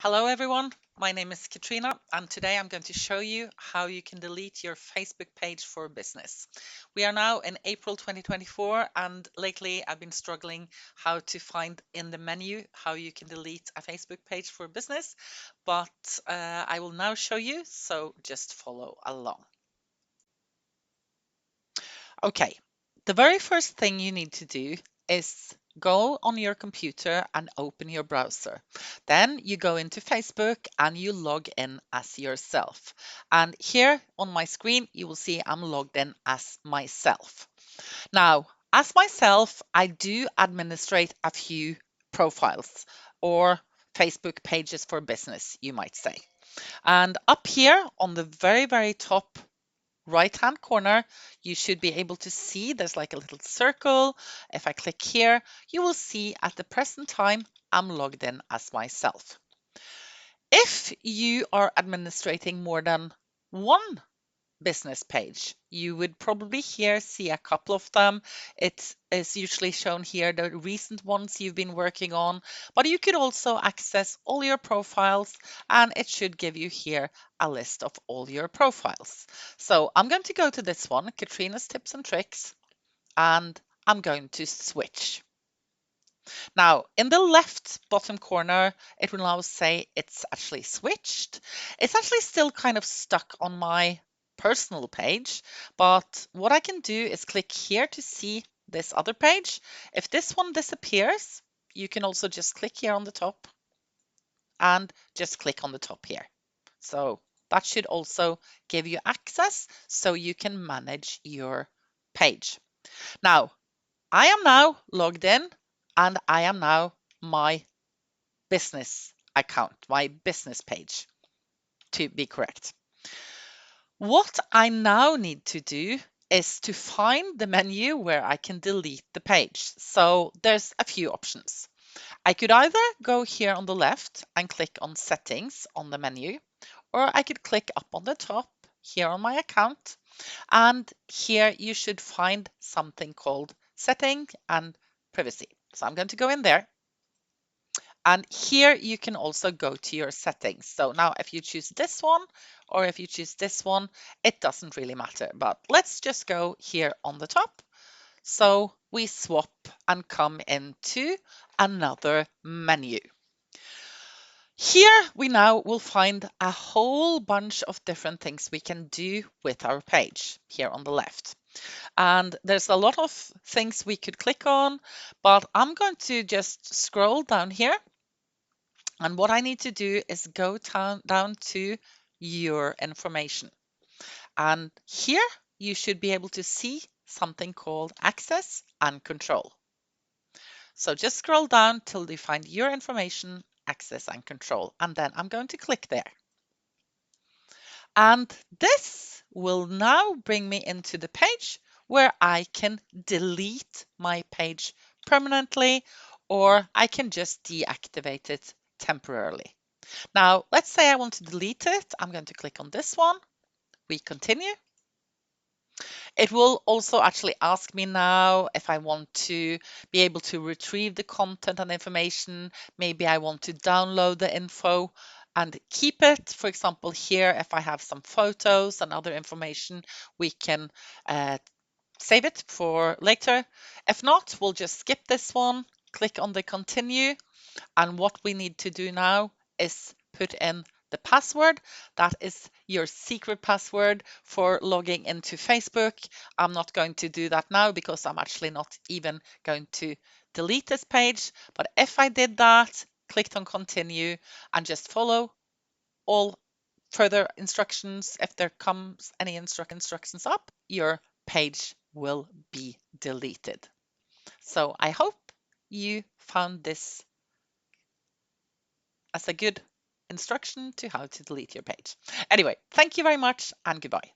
Hello everyone, my name is Katrina and today I'm going to show you how you can delete your Facebook page for business. We are now in April 2024 and lately I've been struggling how to find in the menu how you can delete a Facebook page for business, but I will now show you, so just follow along. Okay, the very first thing you need to do is go on your computer and open your browser. Then you go into Facebook and you log in as yourself. And here on my screen, you will see I'm logged in as myself. Now, as myself, I do administrate a few profiles or Facebook pages for business, you might say. And up here on the very top right-hand corner, you should be able to see there's like a little circle. If I click here, you will see at the present time, I'm logged in as myself. If you are administrating more than one business page, you would probably here see a couple of them. It is usually shown here, the recent ones you've been working on, but you could also access all your profiles and it should give you here a list of all your profiles. So I'm going to go to this one, Katrina's Tips and Tricks, and I'm going to switch. Now, in the left bottom corner, it will now say it's actually switched. It's actually still kind of stuck on my personal page, but what I can do is click here to see this other page. If this one disappears, you can also just click here on the top and just click on the top here. So that should also give you access so you can manage your page. Now, I am now logged in and I am now my business account, my business page, to be correct. What I now need to do is to find the menu where I can delete the page. So there's a few options. I could either go here on the left and click on settings on the menu, or I could click up on the top here on my account. And here you should find something called setting and privacy. So I'm going to go in there. And here you can also go to your settings. So now if you choose this one or if you choose this one, it doesn't really matter. But let's just go here on the top. So we swap and come into another menu. Here we now will find a whole bunch of different things we can do with our page here on the left. And there's a lot of things we could click on, but I'm going to just scroll down here. And what I need to do is go down to your information. And here you should be able to see something called access and control. So just scroll down till you find your information, access and control. And then I'm going to click there. And this will now bring me into the page where I can delete my page permanently, or I can just deactivate it temporarily. Now, let's say I want to delete it. I'm going to click on this one. We continue. It will also actually ask me now if I want to be able to retrieve the content and information. Maybe I want to download the info and keep it. For example, here, if I have some photos and other information, we can save it for later. If not, we'll just skip this one, click on the continue. And what we need to do now is put in the password. That is your secret password for logging into Facebook. I'm not going to do that now because I'm actually not even going to delete this page. But if I did that, clicked on continue and just follow all further instructions, if there comes any instructions up, your page will be deleted. So I hope you found this as a good instruction to how to delete your page. Anyway, thank you very much and goodbye.